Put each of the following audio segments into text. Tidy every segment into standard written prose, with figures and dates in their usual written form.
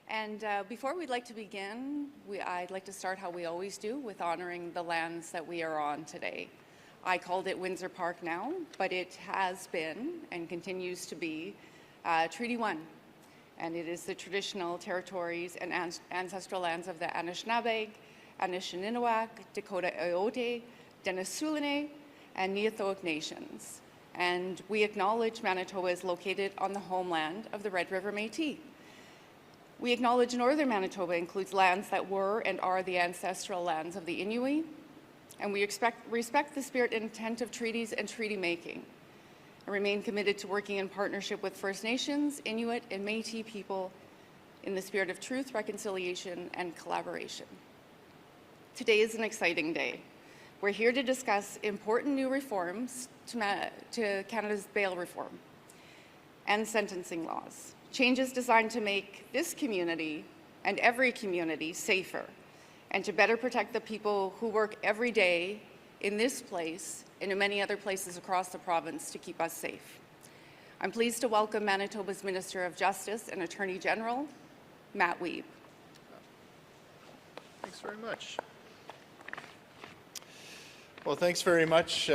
And before we'd like to begin, I'd like to start how we always do, with honoring the lands that we are on today. I called it Windsor Park now, but it has been and continues to be Treaty 1. And it is the traditional territories and ancestral lands of the Anishinaabe, Anishinaabe, Dakota Iote, Denisoulene, and Neothoic nations. And we acknowledge Manitoba is located on the homeland of the Red River Métis. We acknowledge northern Manitoba includes lands that were and are the ancestral lands of the Inuit, and we respect the spirit and intent of treaties and treaty making, and remain committed to working in partnership with First Nations, Inuit, and Métis people in the spirit of truth, reconciliation, and collaboration. Today is an exciting day. We're here to discuss important new reforms to Canada's bail reform and sentencing laws. Changes designed to make this community and every community safer and to better protect the people who work every day in this place and in many other places across the province to keep us safe. I'm pleased to welcome Manitoba's Minister of Justice and Attorney General, Matt Wiebe. Thanks very much. Well, thanks very much,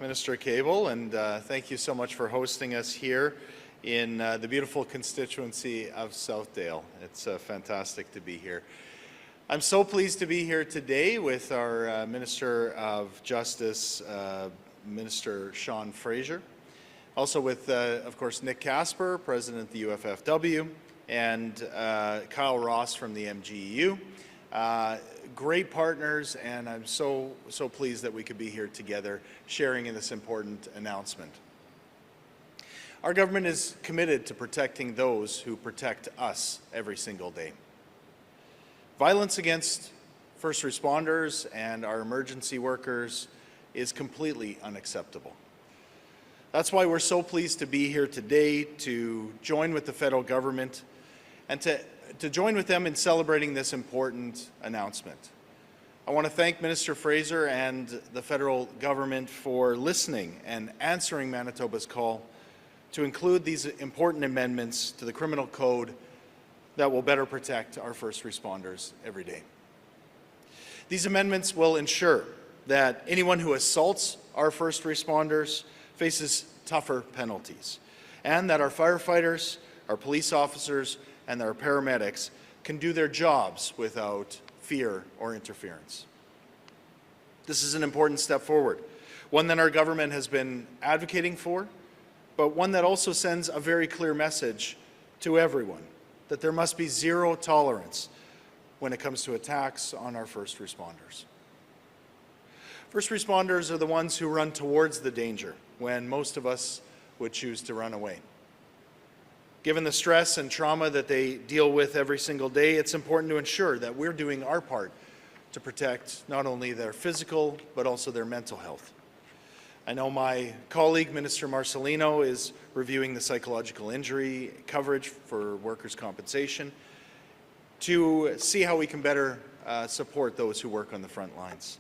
Minister Cable, and thank you so much for hosting us here in the beautiful constituency of Southdale. It's fantastic to be here. I'm so pleased to be here today with our Minister of Justice, Minister Sean Fraser, also with, of course, Nick Kasper, President of the UFFW, and Kyle Ross from the MGEU. Great partners, and I'm so pleased that we could be here together sharing in this important announcement. Our government is committed to protecting those who protect us every single day. Violence against first responders and our emergency workers is completely unacceptable. That's why we're so pleased to be here today to join with the federal government and to join with them in celebrating this important announcement. I want to thank Minister Fraser and the federal government for listening and answering Manitoba's call to include these important amendments to the criminal code that will better protect our first responders every day. These amendments will ensure that anyone who assaults our first responders faces tougher penalties, and that our firefighters, our police officers, and our paramedics can do their jobs without fear or interference. This is an important step forward, one that our government has been advocating for, but one that also sends a very clear message to everyone that there must be zero tolerance when it comes to attacks on our first responders. First responders are the ones who run towards the danger when most of us would choose to run away. Given the stress and trauma that they deal with every single day, it's important to ensure that we're doing our part to protect not only their physical but also their mental health. I know my colleague, Minister Marcelino, is reviewing the psychological injury coverage for workers' compensation to see how we can better support those who work on the front lines.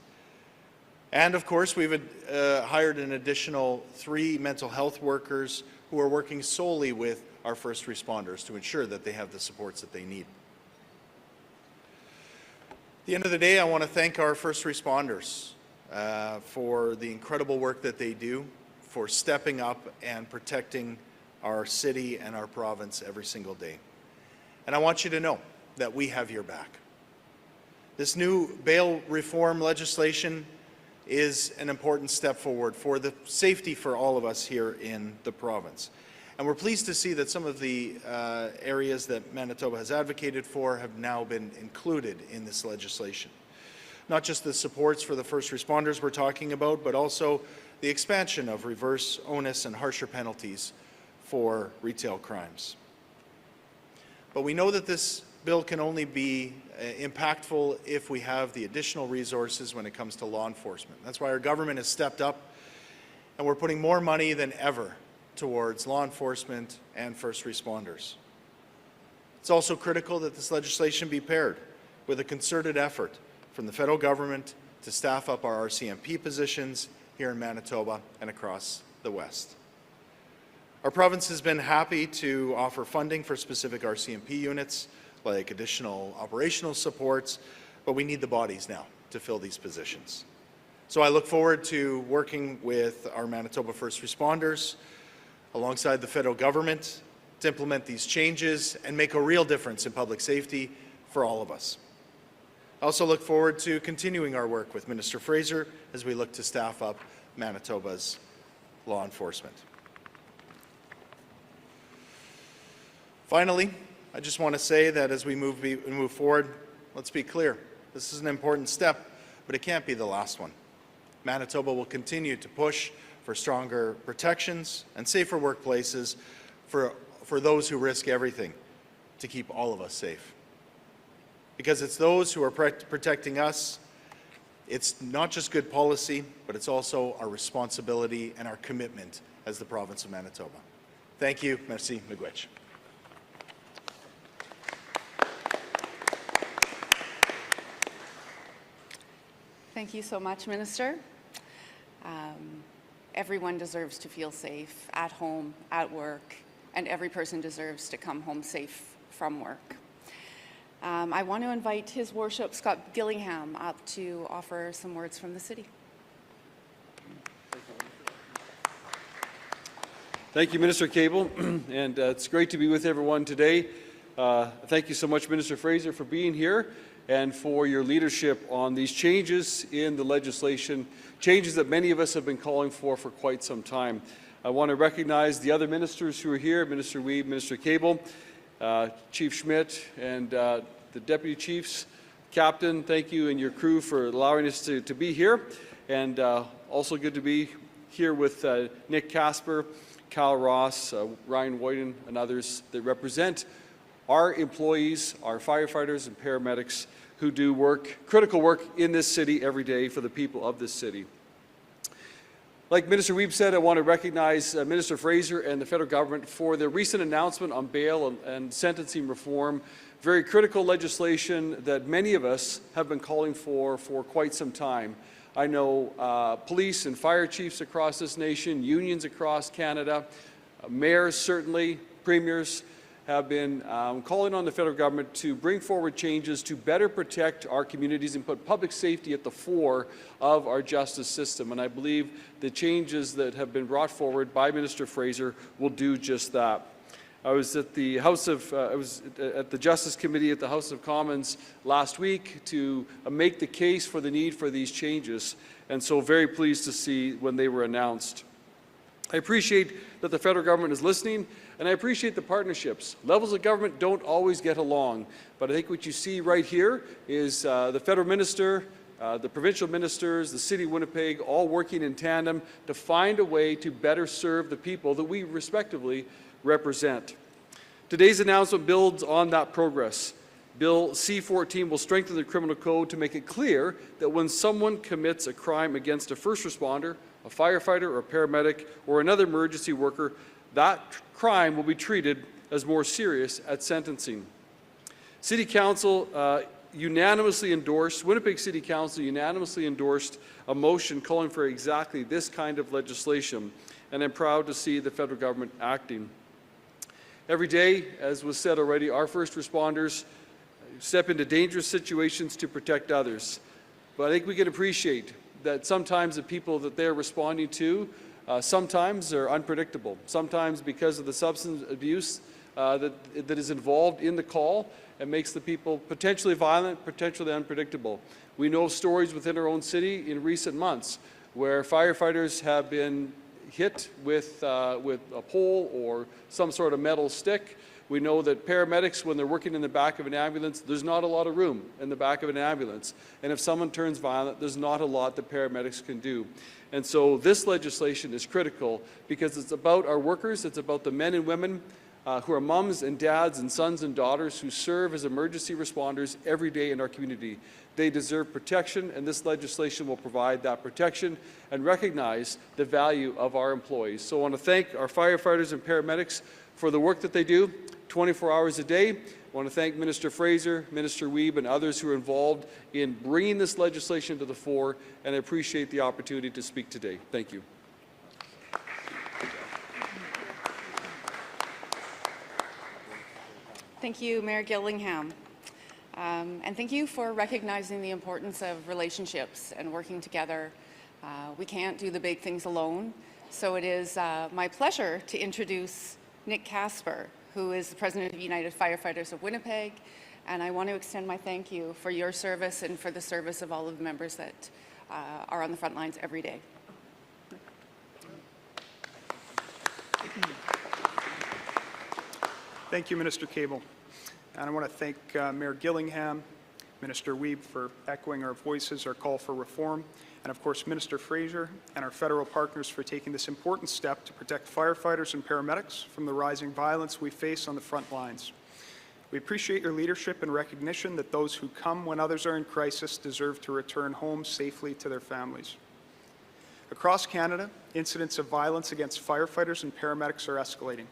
And of course, we've hired an additional 3 mental health workers who are working solely with our first responders to ensure that they have the supports that they need. At the end of the day, I want to thank our first responders for the incredible work that they do, for stepping up and protecting our city and our province every single day. And I want you to know that we have your back. This new bail reform legislation is an important step forward for the safety for all of us here in the province. And we're pleased to see that some of the areas that Manitoba has advocated for have now been included in this legislation. Not just the supports for the first responders we're talking about, but also the expansion of reverse onus and harsher penalties for retail crimes. But we know that this bill can only be impactful if we have the additional resources when it comes to law enforcement. That's why our government has stepped up, and we're putting more money than ever towards law enforcement and first responders. It's also critical that this legislation be paired with a concerted effort from the federal government to staff up our RCMP positions here in Manitoba and across the West. Our province has been happy to offer funding for specific RCMP units like additional operational supports, but we need the bodies now to fill these positions. So I look forward to working with our Manitoba first responders alongside the federal government to implement these changes and make a real difference in public safety for all of us. I also look forward to continuing our work with Minister Fraser as we look to staff up Manitoba's law enforcement. Finally, I just want to say that as we move forward, let's be clear. This is an important step, but it can't be the last one. Manitoba will continue to push for stronger protections and safer workplaces for those who risk everything to keep all of us safe. Because it's those who are protecting us. It's not just good policy, but it's also our responsibility and our commitment as the province of Manitoba. Thank you. Merci. Miigwech. Thank you so much, Minister. Everyone deserves to feel safe at home, at work, and every person deserves to come home safe from work. I want to invite His Worship Scott Gillingham up to offer some words from the city. Thank you, Minister Cable, and it's great to be with everyone today. Thank you so much, Minister Fraser, for being here and for your leadership on these changes in the legislation, changes that many of us have been calling for quite some time. I want to recognize the other ministers who are here, Minister Wiebe, Minister Cable, Chief Schmidt, and the Deputy Chiefs. Captain, thank you and your crew for allowing us to be here. And also good to be here with Nick Kasper, Cal Ross, Ryan Whiten, and others that represent our employees, our firefighters and paramedics who do critical work in this city every day for the people of this city. Like Minister Wiebe said, I want to recognize Minister Fraser and the federal government for their recent announcement on bail and sentencing reform, very critical legislation that many of us have been calling for quite some time. I know police and fire chiefs across this nation, unions across Canada, mayors certainly, premiers, have been calling on the federal government to bring forward changes to better protect our communities and put public safety at the fore of our justice system. And I believe the changes that have been brought forward by Minister Fraser will do just that. I was at the at the Justice Committee at the House of Commons last week to make the case for the need for these changes, and so very pleased to see when they were announced. I appreciate that the federal government is listening, and I appreciate the partnerships. Levels of government don't always get along, but I think what you see right here is the federal minister, the provincial ministers, the city of Winnipeg, all working in tandem to find a way to better serve the people that we respectively represent. Today's announcement builds on that progress. Bill C-14 will strengthen the criminal code to make it clear that when someone commits a crime against a first responder, a firefighter or a paramedic or another emergency worker, that crime will be treated as more serious at sentencing. City Council Winnipeg City Council unanimously endorsed a motion calling for exactly this kind of legislation, and I'm proud to see the federal government acting. Every day, as was said already, our first responders step into dangerous situations to protect others. But I think we can appreciate that sometimes the people that they're responding to sometimes are unpredictable. Sometimes because of the substance abuse that is involved in the call, it makes the people potentially violent, potentially unpredictable. We know stories within our own city in recent months where firefighters have been hit with a pole or some sort of metal stick. We know that paramedics, when they're working in the back of an ambulance, there's not a lot of room in the back of an ambulance. And if someone turns violent, there's not a lot that paramedics can do. And so this legislation is critical because it's about our workers, it's about the men and women who are moms and dads and sons and daughters who serve as emergency responders every day in our community. They deserve protection, and this legislation will provide that protection and recognize the value of our employees. So I want to thank our firefighters and paramedics for the work that they do 24 hours a day. I want to thank Minister Fraser, Minister Wiebe, and others who are involved in bringing this legislation to the fore, and I appreciate the opportunity to speak today. Thank you. Thank you, Mayor Gillingham. And thank you for recognizing the importance of relationships and working together. We can't do the big things alone, so it is my pleasure to introduce Nick Kasper, who is the President of United Firefighters of Winnipeg, and I want to extend my thank you for your service and for the service of all of the members that are on the front lines every day. Thank you, Minister Cable. And I want to thank Mayor Gillingham, Minister Wiebe for echoing our voices, our call for reform, and of course Minister Fraser and our federal partners for taking this important step to protect firefighters and paramedics from the rising violence we face on the front lines. We appreciate your leadership and recognition that those who come when others are in crisis deserve to return home safely to their families. Across Canada, incidents of violence against firefighters and paramedics are escalating.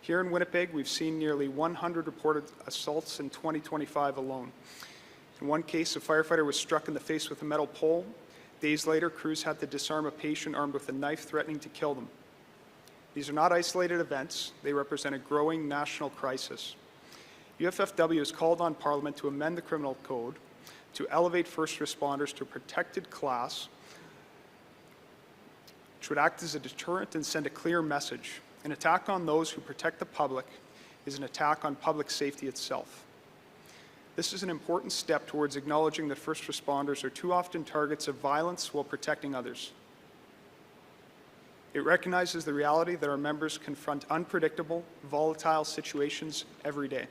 Here in Winnipeg, we've seen nearly 100 reported assaults in 2025 alone. In one case, a firefighter was struck in the face with a metal pole. Days later, crews had to disarm a patient armed with a knife threatening to kill them. These are not isolated events. They represent a growing national crisis. UFFW has called on Parliament to amend the criminal code to elevate first responders to a protected class, which would act as a deterrent and send a clear message. An attack on those who protect the public is an attack on public safety itself. This is an important step towards acknowledging that first responders are too often targets of violence while protecting others. It recognizes the reality that our members confront unpredictable, volatile situations every day.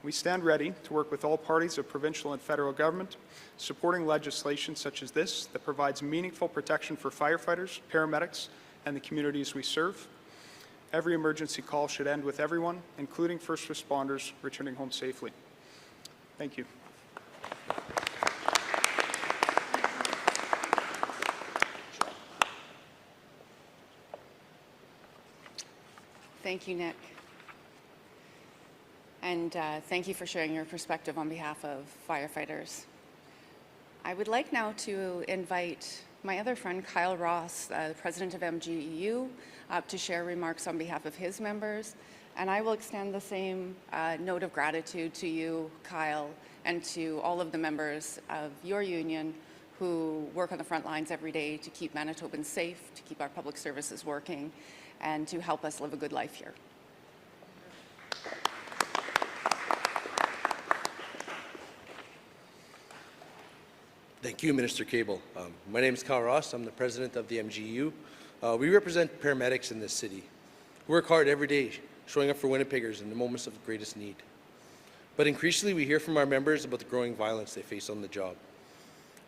We stand ready to work with all parties of provincial and federal government, supporting legislation such as this that provides meaningful protection for firefighters, paramedics, and the communities we serve. Every emergency call should end with everyone, including first responders, returning home safely. Thank you. Thank you, Nick. And thank you for sharing your perspective on behalf of firefighters. I would like now to invite my other friend, Kyle Ross, the president of MGEU, to share remarks on behalf of his members. And I will extend the same note of gratitude to you, Kyle, and to all of the members of your union who work on the front lines every day to keep Manitobans safe, to keep our public services working, and to help us live a good life here. Thank you, Minister Cable. My name is Kyle Ross. I'm the president of the MGU. We represent paramedics in this city. We work hard every day, showing up for Winnipeggers in the moments of greatest need. But increasingly, we hear from our members about the growing violence they face on the job.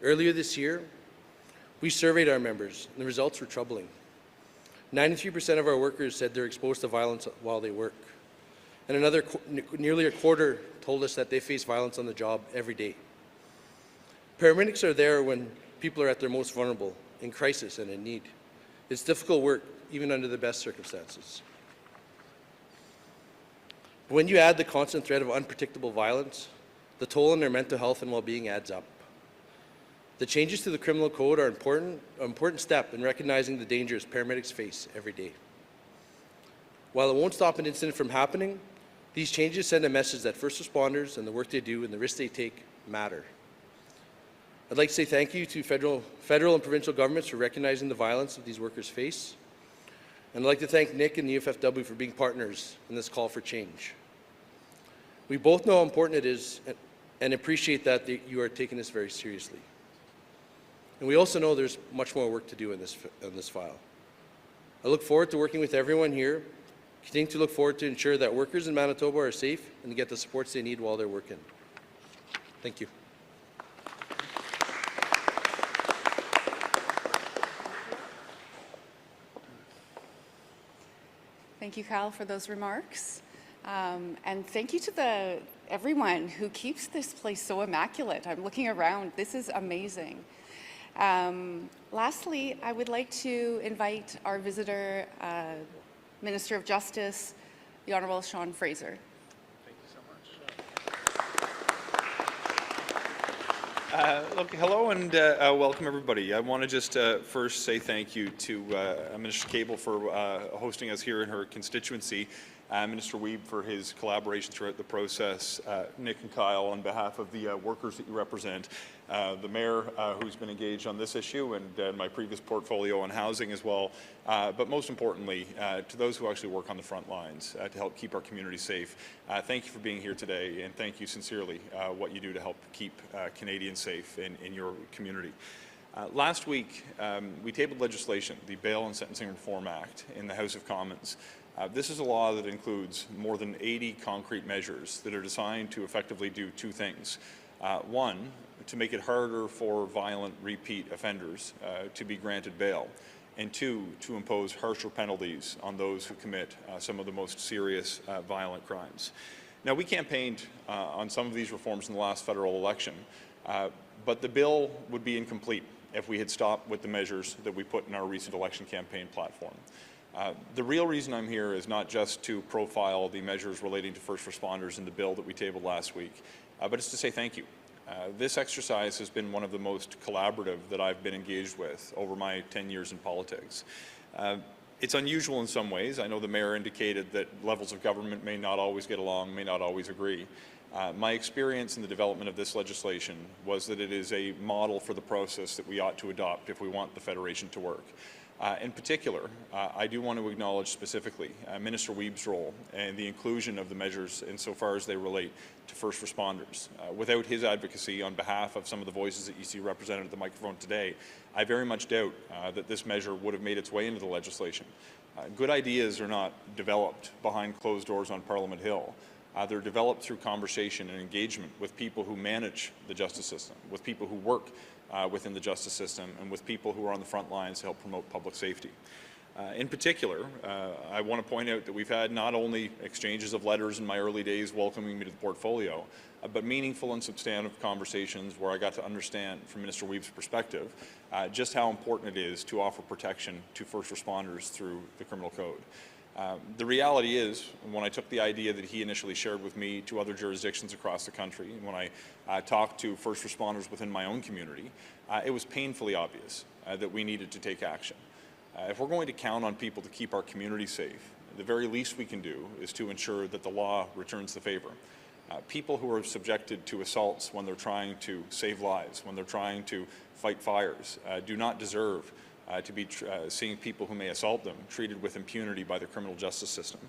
Earlier this year, we surveyed our members, and the results were troubling. 93% of our workers said they're exposed to violence while they work. And nearly a quarter told us that they face violence on the job every day. Paramedics are there when people are at their most vulnerable, in crisis and in need. It's difficult work, even under the best circumstances. But when you add the constant threat of unpredictable violence, the toll on their mental health and well-being adds up. The changes to the criminal code are an important step in recognizing the dangers paramedics face every day. While it won't stop an incident from happening, these changes send a message that first responders and the work they do and the risks they take matter. I'd like to say thank you to federal and provincial governments for recognizing the violence that these workers face. And I'd like to thank Nick and the UFFW for being partners in this call for change. We both know how important it is and appreciate that you are taking this very seriously. And we also know there's much more work to do in this file. I look forward to working with everyone here, continue to look forward to ensure that workers in Manitoba are safe and get the supports they need while they're working. Thank you. Thank you, Kyle, for those remarks. And thank you to everyone who keeps this place so immaculate. I'm looking around. This is amazing. Lastly, I would like to invite our visitor, Minister of Justice, the Honourable Sean Fraser. Look, hello and welcome everybody. I want to just first say thank you to Minister Cable for hosting us here in her constituency. Minister Wiebe for his collaboration throughout the process, Nick and Kyle on behalf of the workers that you represent, the Mayor who's been engaged on this issue, and my previous portfolio on housing as well, but most importantly to those who actually work on the front lines to help keep our community safe. Thank you for being here today, and thank you sincerely what you do to help keep Canadians safe in your community. Last week, we tabled legislation, the Bail and Sentencing Reform Act, in the House of Commons. This is a law that includes more than 80 concrete measures that are designed to effectively do two things. One, to make it harder for violent repeat offenders to be granted bail, and two, to impose harsher penalties on those who commit some of the most serious violent crimes. Now, we campaigned on some of these reforms in the last federal election, but the bill would be incomplete if we had stopped with the measures that we put in our recent election campaign platform. The real reason I'm here is not just to profile the measures relating to first responders in the bill that we tabled last week, but it's to say thank you. This exercise has been one of the most collaborative that I've been engaged with over my 10 years in politics. It's unusual in some ways. I know the Mayor indicated that levels of government may not always get along, may not always agree. My experience in the development of this legislation was that it is a model for the process that we ought to adopt if we want the Federation to work. In particular, I do want to acknowledge specifically Minister Wiebe's role and the inclusion of the measures insofar as they relate to first responders. Without his advocacy on behalf of some of the voices that you see represented at the microphone today, I very much doubt that this measure would have made its way into the legislation. Good ideas are not developed behind closed doors on Parliament Hill. They're developed through conversation and engagement with people who manage the justice system, with people who work within the justice system, and with people who are on the front lines to help promote public safety. In particular, I want to point out that we've had not only exchanges of letters in my early days welcoming me to the portfolio, but meaningful and substantive conversations where I got to understand from Minister Wiebe's perspective just how important it is to offer protection to first responders through the criminal code. The reality is, when I took the idea that he initially shared with me to other jurisdictions across the country, and when I talked to first responders within my own community, it was painfully obvious that we needed to take action. If we're going to count on people to keep our community safe, the very least we can do is to ensure that the law returns the favor. People who are subjected to assaults when they're trying to save lives, when they're trying to fight fires, do not deserve to be seeing people who may assault them treated with impunity by the criminal justice system.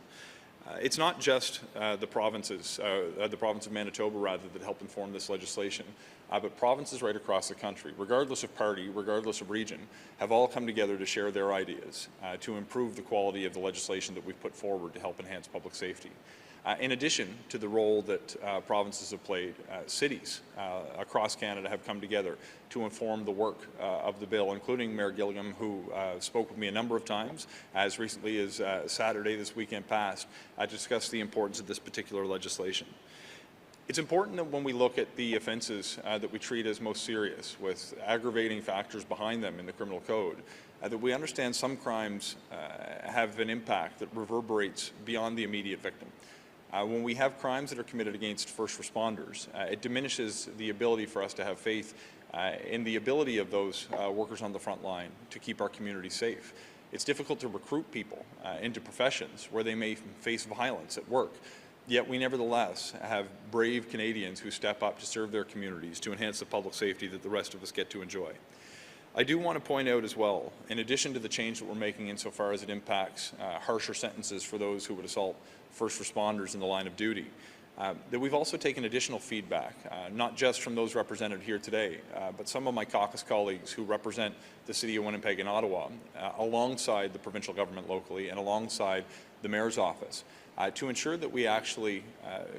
It's not just the province of Manitoba, rather, that helped inform this legislation, but provinces right across the country, regardless of party, regardless of region, have all come together to share their ideas to improve the quality of the legislation that we've put forward to help enhance public safety. In addition to the role that provinces have played, cities across Canada have come together to inform the work of the bill, including Mayor Gillingham, who spoke with me a number of times, as recently as Saturday this weekend past, to discuss the importance of this particular legislation. It's important that when we look at the offences that we treat as most serious, with aggravating factors behind them in the criminal code, that we understand some crimes have an impact that reverberates beyond the immediate victim. When we have crimes that are committed against first responders, it diminishes the ability for us to have faith in the ability of those workers on the front line to keep our community safe. It's difficult to recruit people into professions where they may face violence at work, yet we nevertheless have brave Canadians who step up to serve their communities to enhance the public safety that the rest of us get to enjoy. I do want to point out as well, in addition to the change that we're making insofar as it impacts harsher sentences for those who would assault first responders in the line of duty, that we've also taken additional feedback, not just from those represented here today, but some of my caucus colleagues who represent the City of Winnipeg and Ottawa, alongside the provincial government locally and alongside the Mayor's office, to ensure that we actually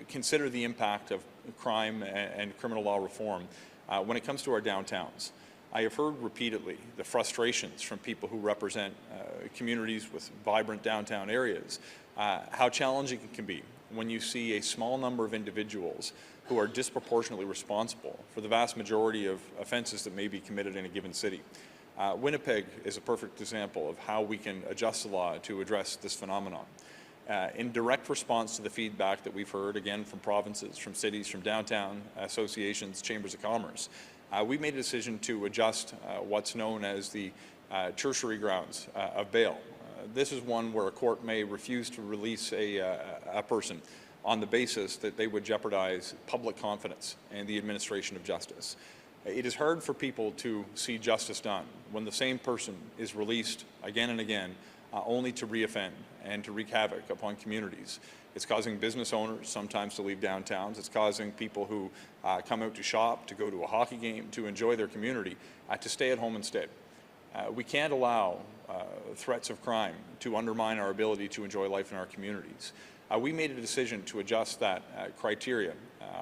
consider the impact of crime and criminal law reform when it comes to our downtowns. I have heard repeatedly the frustrations from people who represent communities with vibrant downtown areas, how challenging it can be when you see a small number of individuals who are disproportionately responsible for the vast majority of offences that may be committed in a given city. Winnipeg is a perfect example of how we can adjust the law to address this phenomenon. In direct response to the feedback that we've heard, again, from provinces, from cities, from downtown associations, chambers of commerce, we made a decision to adjust what's known as the tertiary grounds of bail. This is one where a court may refuse to release a person on the basis that they would jeopardize public confidence in the administration of justice. It is hard for people to see justice done when the same person is released again and again only to reoffend and to wreak havoc upon communities. It's causing business owners sometimes to leave downtowns. It's causing people who come out to shop, to go to a hockey game, to enjoy their community, to stay at home instead. We can't allow threats of crime to undermine our ability to enjoy life in our communities. We made a decision to adjust that criteria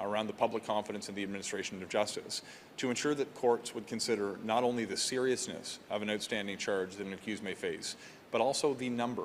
around the public confidence in the administration of justice to ensure that courts would consider not only the seriousness of an outstanding charge that an accused may face, but also the number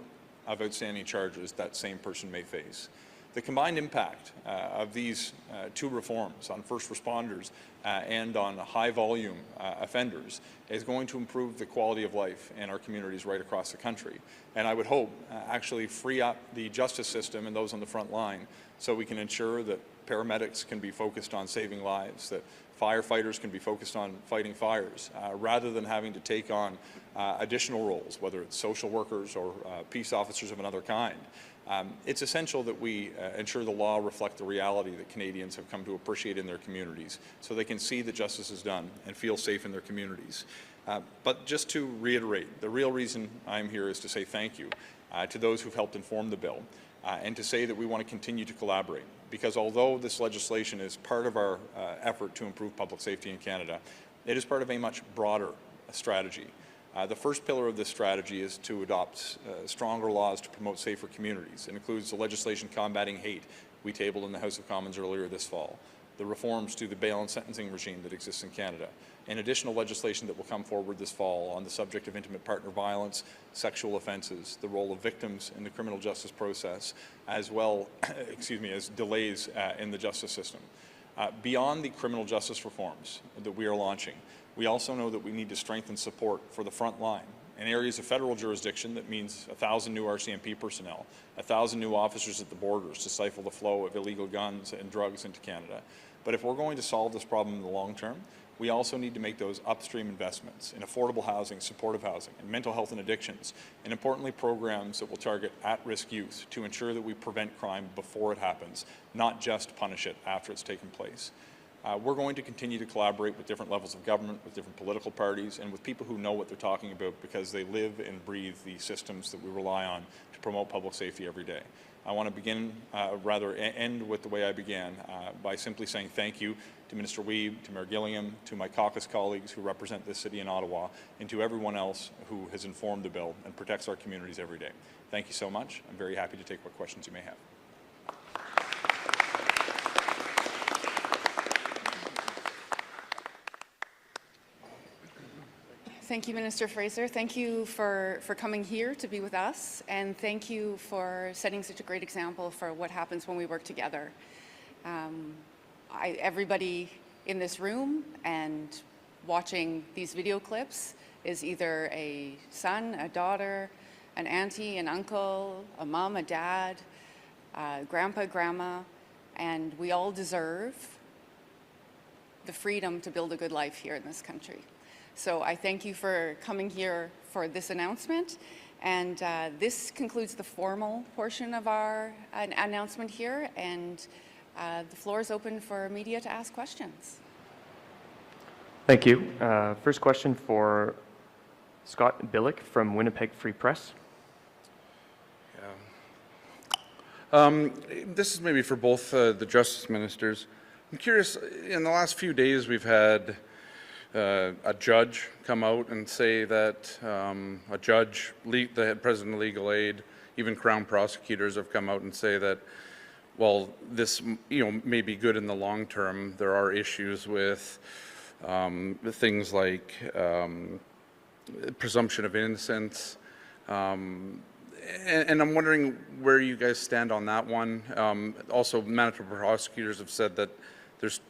of outstanding charges that same person may face. The combined impact of these two reforms on first responders and on high-volume offenders is going to improve the quality of life in our communities right across the country. And I would hope actually free up the justice system and those on the front line so we can ensure that paramedics can be focused on saving lives, that firefighters can be focused on fighting fires, rather than having to take on additional roles, whether it's social workers or peace officers of another kind. It's essential that we ensure the law reflect the reality that Canadians have come to appreciate in their communities so they can see that justice is done and feel safe in their communities. But just to reiterate, the real reason I'm here is to say thank you to those who've helped inform the bill and to say that we want to continue to collaborate, because although this legislation is part of our effort to improve public safety in Canada, it is part of a much broader strategy. The first pillar of this strategy is to adopt stronger laws to promote safer communities. It includes the legislation combating hate we tabled in the House of Commons earlier this fall, the reforms to the bail and sentencing regime that exists in Canada, and additional legislation that will come forward this fall on the subject of intimate partner violence, sexual offences, the role of victims in the criminal justice process, as well as delays in the justice system. Beyond the criminal justice reforms that we are launching, we also know that we need to strengthen support for the front line. In areas of federal jurisdiction, that means 1,000 new RCMP personnel, 1,000 new officers at the borders to stifle the flow of illegal guns and drugs into Canada. But if we're going to solve this problem in the long term, we also need to make those upstream investments in affordable housing, supportive housing, and mental health and addictions, and importantly programs that will target at-risk youth to ensure that we prevent crime before it happens, not just punish it after it's taken place. We're going to continue to collaborate with different levels of government, with different political parties, and with people who know what they're talking about because they live and breathe the systems that we rely on to promote public safety every day. I want to end with the way I began, by simply saying thank you to Minister Wiebe, to Mayor Gillingham, to my caucus colleagues who represent this city in Ottawa, and to everyone else who has informed the bill and protects our communities every day. Thank you so much. I'm very happy to take what questions you may have. Thank you, Minister Fraser. Thank you for coming here to be with us, and thank you for setting such a great example for what happens when we work together. Everybody in this room and watching these video clips is either a son, a daughter, an auntie, an uncle, a mom, a dad, grandpa, grandma, and we all deserve the freedom to build a good life here in this country. So I thank you for coming here for this announcement, and this concludes the formal portion of our announcement here, and the floor is open for media to ask questions. Thank you. First question for Scott Gillingham from Winnipeg Free Press. This is maybe for both the Justice Ministers. I'm curious, in the last few days we've had a judge come out and say that the head president of legal aid, even Crown prosecutors have come out and say that, while this may be good in the long term, there are issues with things like presumption of innocence. And I'm wondering where you guys stand on that one. Also, Manitoba prosecutors have said that there's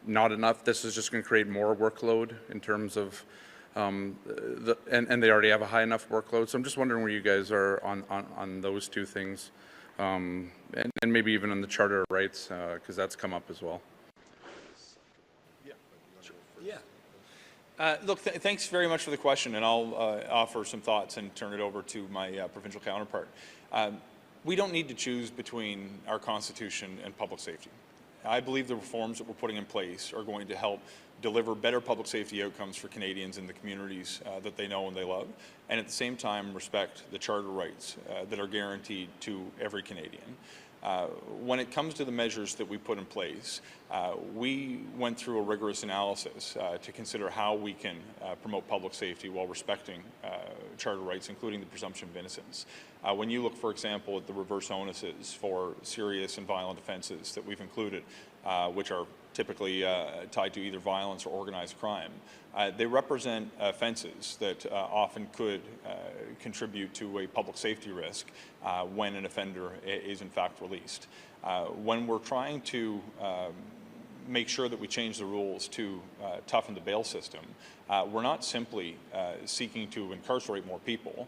not enough. This is just going to create more workload in terms of, and they already have a high enough workload. So I'm just wondering where you guys are on those two things, and maybe even on the Charter of Rights, because that's come up as well. Look, thanks very much for the question, and I'll offer some thoughts and turn it over to my provincial counterpart. We don't need to choose between our Constitution and public safety. I believe the reforms that we're putting in place are going to help deliver better public safety outcomes for Canadians in the communities that they know and they love, and at the same time respect the charter rights that are guaranteed to every Canadian. When it comes to the measures that we put in place, we went through a rigorous analysis to consider how we can promote public safety while respecting charter rights, including the presumption of innocence. When you look, for example, at the reverse onuses for serious and violent offences that we've included, which are typically tied to either violence or organized crime, they represent offences that often could contribute to a public safety risk when an offender is in fact released. When we're trying to make sure that we change the rules to toughen the bail system, we're not simply seeking to incarcerate more people,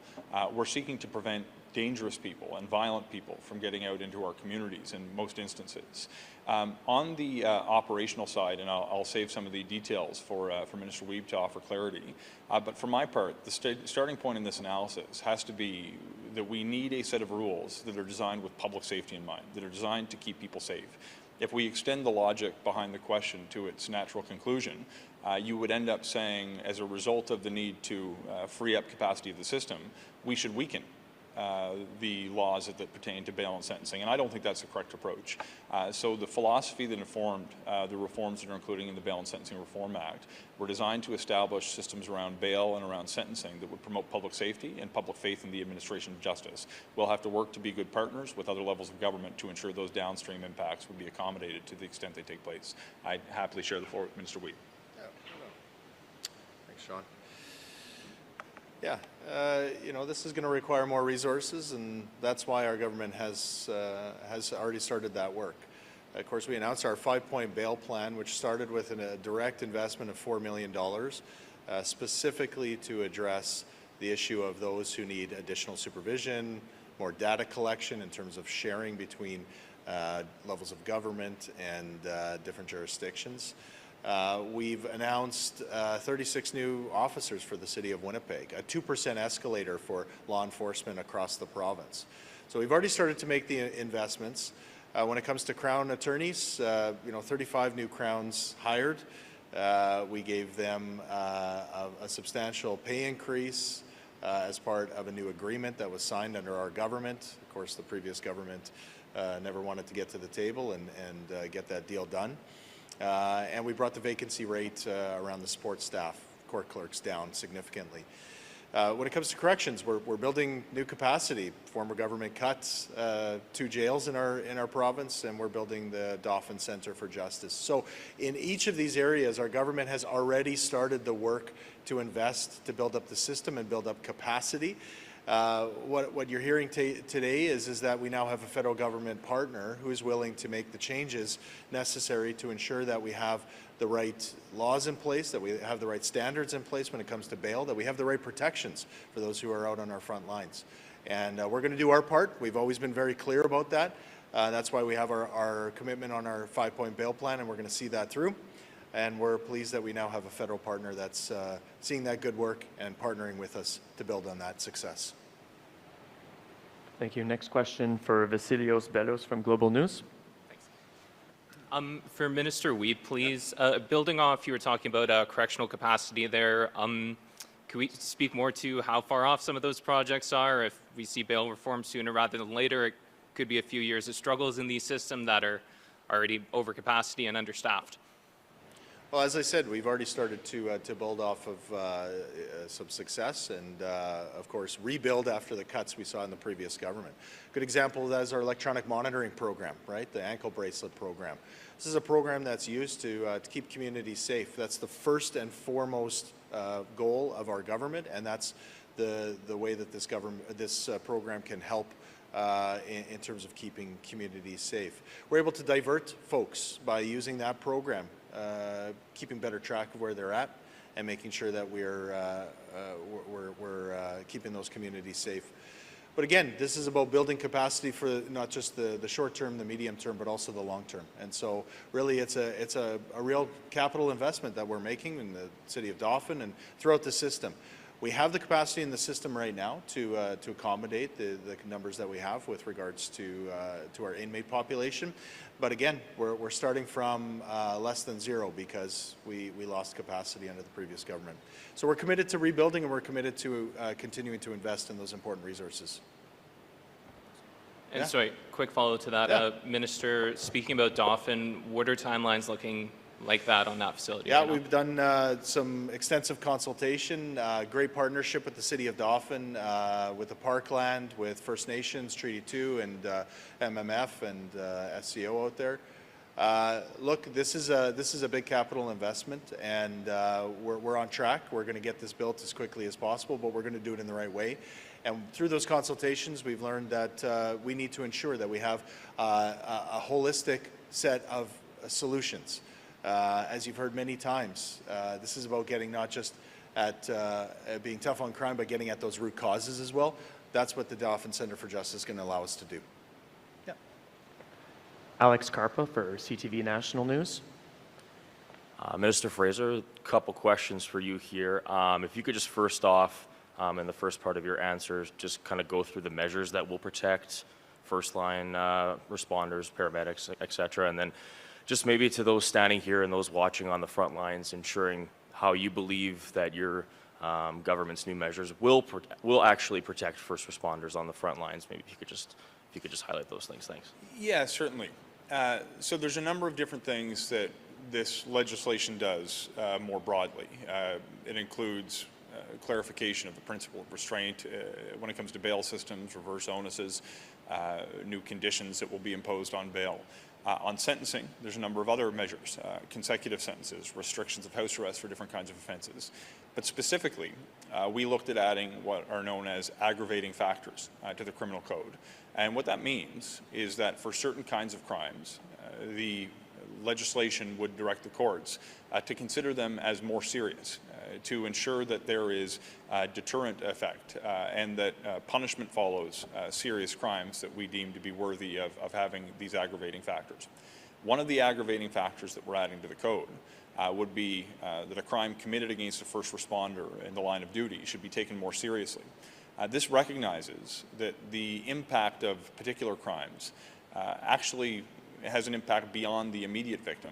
we're seeking to prevent dangerous people and violent people from getting out into our communities in most instances. On the operational side, and I'll save some of the details for Minister Wiebe to offer clarity, but for my part, the starting point in this analysis has to be that we need a set of rules that are designed with public safety in mind, that are designed to keep people safe. If we extend the logic behind the question to its natural conclusion, you would end up saying, as a result of the need to free up capacity of the system, we should weaken the laws that pertain to bail and sentencing, and I don't think that's the correct approach. So the philosophy that informed the reforms that are included in the Bail and Sentencing Reform Act were designed to establish systems around bail and around sentencing that would promote public safety and public faith in the administration of justice. We'll have to work to be good partners with other levels of government to ensure those downstream impacts will be accommodated to the extent they take place. I happily share the floor with Minister Wiebe. Thanks, Sean. Yeah, you know, this is going to require more resources, and that's why our government has already started that work. Of course, we announced our 5-point bail plan, which started with a direct investment of $4 million, specifically to address the issue of those who need additional supervision, more data collection in terms of sharing between levels of government and different jurisdictions. We've announced 36 new officers for the city of Winnipeg, a 2% escalator for law enforcement across the province. So we've already started to make the investments. When it comes to Crown attorneys, you know, 35 new Crowns hired. We gave them a substantial pay increase as part of a new agreement that was signed under our government. Of course, the previous government never wanted to get to the table and get that deal done. And we brought the vacancy rate around the support staff, court clerks, down significantly. When it comes to corrections, we're building new capacity. Former government cut 2 jails in our province, and we're building the Dauphin Centre for Justice. So in each of these areas, our government has already started the work to invest, to build up the system and build up capacity. What you're hearing today is that we now have a federal government partner who is willing to make the changes necessary to ensure that we have the right laws in place, that we have the right standards in place when it comes to bail, that we have the right protections for those who are out on our front lines. And we're going to do our part. We've always been very clear about that. That's why we have our commitment on our 5-point bail plan, and we're going to see that through. And we're pleased that we now have a federal partner that's seeing that good work and partnering with us to build on that success. Thank you. Next question for Vasilios Bellos from Global News. For Minister Wiebe, please, building off, you were talking about correctional capacity there. Could we speak more to how far off some of those projects are? If we see bail reform sooner rather than later, it could be a few years of struggles in these systems that are already over capacity and understaffed. Well, as I said, we've already started to build off of some success and, of course, rebuild after the cuts we saw in the previous government. Good example of that is our electronic monitoring program, right? The ankle bracelet program. This is a program that's used to keep communities safe. That's the first and foremost goal of our government, and that's the way that this program can help in terms of keeping communities safe. We're able to divert folks by using that program, keeping better track of where they're at and making sure that we're keeping those communities safe. But again, this is about building capacity for not just the short term, the medium term, but also the long term. And so really it's a real capital investment that we're making in the city of Dauphin and throughout the system. We have the capacity in the system right now to accommodate the numbers that we have with regards to our inmate population. But again, we're starting from less than zero because we lost capacity under the previous government. So we're committed to rebuilding, and we're committed to continuing to invest in those important resources. And Yeah. sorry, quick follow to that. Yeah. Minister, speaking about Dauphin, what are timelines looking like that on that facility? Yeah, right now? we've done some extensive consultation, great partnership with the City of Dauphin, with the Parkland, with First Nations, Treaty 2, and MMF and SCO out there. Look, this is a big capital investment, and we're on track. We're going to get this built as quickly as possible, but we're going to do it in the right way. And through those consultations, we've learned that we need to ensure that we have a holistic set of solutions. As you've heard many times, this is about getting not just at being tough on crime, but getting at those root causes as well. That's what the Dauphin Centre for Justice is going to allow us to do. Yeah. Alex Karpa for CTV National News. Minister Fraser, a couple questions for you here. If you could just first off, in the first part of your answers, just kind of go through the measures that will protect first-line responders, paramedics, et cetera, and then just maybe to those standing here and those watching on the front lines, ensuring how you believe that your government's new measures will actually protect first responders on the front lines. Maybe if you could just highlight those things. Thanks. Yeah, certainly. So there's a number of different things that this legislation does more broadly. It includes clarification of the principle of restraint when it comes to bail systems, reverse onuses, new conditions that will be imposed on bail. On sentencing, there's a number of other measures, consecutive sentences, restrictions of house arrest for different kinds of offences. But specifically, we looked at adding what are known as aggravating factors to the criminal code. And what that means is that for certain kinds of crimes, the legislation would direct the courts to consider them as more serious, to ensure that there is a deterrent effect and that punishment follows serious crimes that we deem to be worthy of having these aggravating factors. One of the aggravating factors that we're adding to the code would be that a crime committed against a first responder in the line of duty should be taken more seriously. This recognizes that the impact of particular crimes actually has an impact beyond the immediate victim,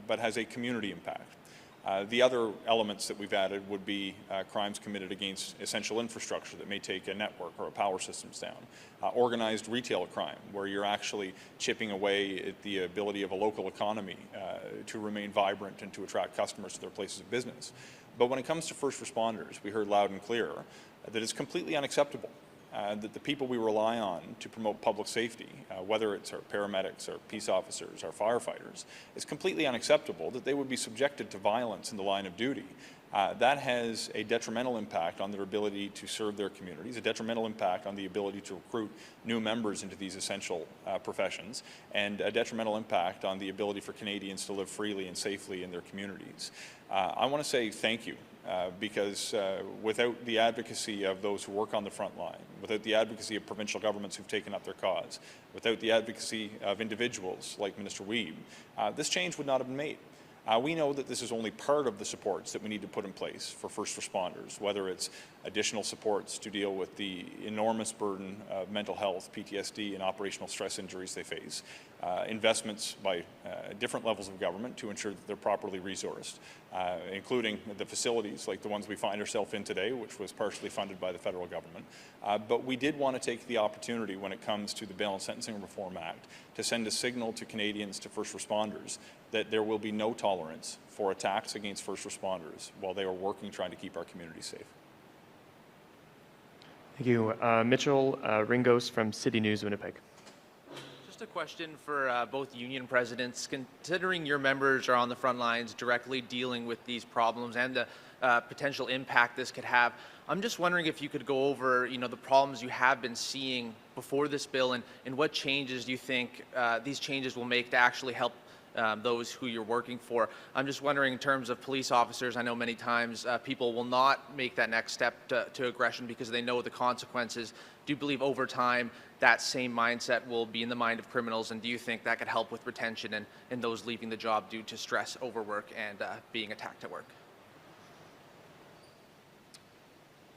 but has a community impact. The other elements that we've added would be crimes committed against essential infrastructure that may take a network or a power systems down. Organized retail crime, where you're actually chipping away at the ability of a local economy to remain vibrant and to attract customers to their places of business. But when it comes to first responders, we heard loud and clear that it's completely unacceptable that the people we rely on to promote public safety, whether it's our paramedics, our peace officers, our firefighters, it's completely unacceptable that they would be subjected to violence in the line of duty. That has a detrimental impact on their ability to serve their communities, a detrimental impact on the ability to recruit new members into these essential professions, and a detrimental impact on the ability for Canadians to live freely and safely in their communities. I want to say thank you. Because without the advocacy of those who work on the front line, without the advocacy of provincial governments who've taken up their cause, without the advocacy of individuals like Minister Wiebe, this change would not have been made. We know that this is only part of the supports that we need to put in place for first responders, whether it's additional supports to deal with the enormous burden of mental health, PTSD, and operational stress injuries they face, investments by different levels of government to ensure that they're properly resourced, including the facilities like the ones we find ourselves in today, which was partially funded by the federal government. But we did want to take the opportunity when it comes to the Bail and Sentencing Reform Act to send a signal to Canadians, to first responders, that there will be no tolerance for attacks against first responders while they are working trying to keep our communities safe. Thank you. Mitchell Ringos from City News, Winnipeg. Just a question for both union presidents. Considering your members are on the front lines directly dealing with these problems and the potential impact this could have, I'm just wondering if you could go over, the problems you have been seeing before this bill and what changes do you think these changes will make to actually help those who you're working for. I'm just wondering, in terms of police officers, I know many times people will not make that next step to aggression because they know the consequences. Do you believe over time that same mindset will be in the mind of criminals, and do you think that could help with retention and those leaving the job due to stress, overwork, and being attacked at work?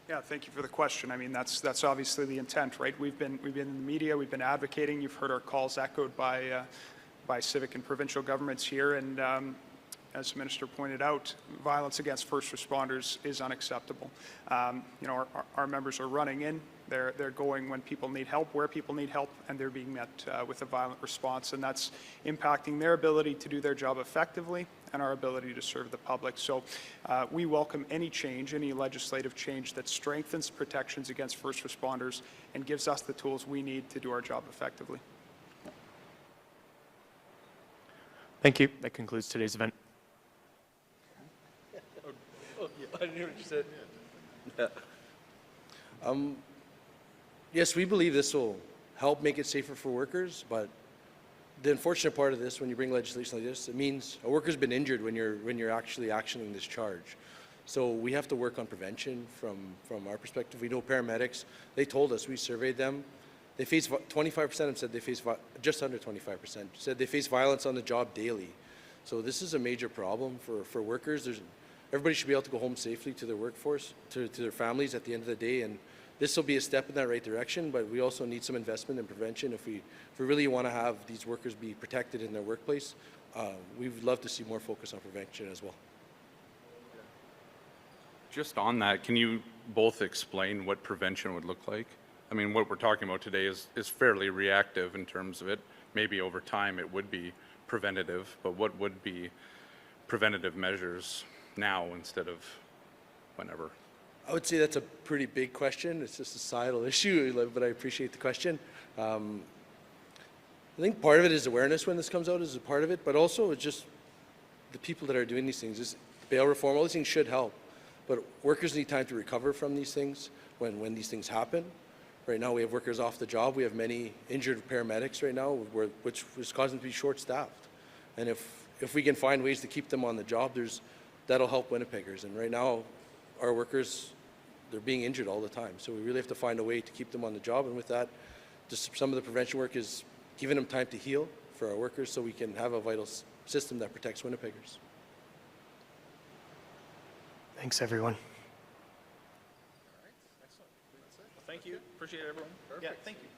Yeah, thank you for the question. I mean, that's obviously the intent, right? We've been in the media, we've been advocating. You've heard our calls echoed by civic and provincial governments here, and as the minister pointed out, violence against first responders is unacceptable. You know, our members are running in. They're going when people need help, where people need help, and they're being met with a violent response, and that's impacting their ability to do their job effectively and our ability to serve the public. So we welcome any change, any legislative change that strengthens protections against first responders and gives us the tools we need to do our job effectively. Thank you. That concludes today's event. I didn't hear what you said. Yes, we believe this will help make it safer for workers, but the unfortunate part of this, when you bring legislation like this, it means a worker's been injured when you're actually actioning this charge. So we have to work on prevention from our perspective. We know paramedics, they told us, we surveyed them, they face 25% of them said they face just under 25% said they face violence on the job daily. So this is a major problem for workers. Everybody should be able to go home safely to their workforce, to their families at the end of the day, and this will be a step in that right direction, but we also need some investment in prevention if we really want to have these workers be protected in their workplace. We would love to see more focus on prevention as well. Just on that, can you both explain what prevention would look like? I mean, what we're talking about today is fairly reactive in terms of it. Maybe over time it would be preventative, but what would be preventative measures now instead of whenever? I would say that's a pretty big question. It's a societal issue, but I appreciate the question. I think part of it is awareness when this comes out is a part of it, but also it's just the people that are doing these things. This bail reform, all these things should help, but workers need time to recover from these things when these things happen. Right now we have workers off the job. We have many injured paramedics right now, which is causing them to be short-staffed. And if we can find ways to keep them on the job, that'll help Winnipeggers. And right now, our workers, they're being injured all the time. So we really have to find a way to keep them on the job. And with that, just some of the prevention work is giving them time to heal for our workers so we can have a vital system that protects Winnipeggers. Thanks, everyone. Thank you. Appreciate it, everyone. Perfect. Yeah, thank you.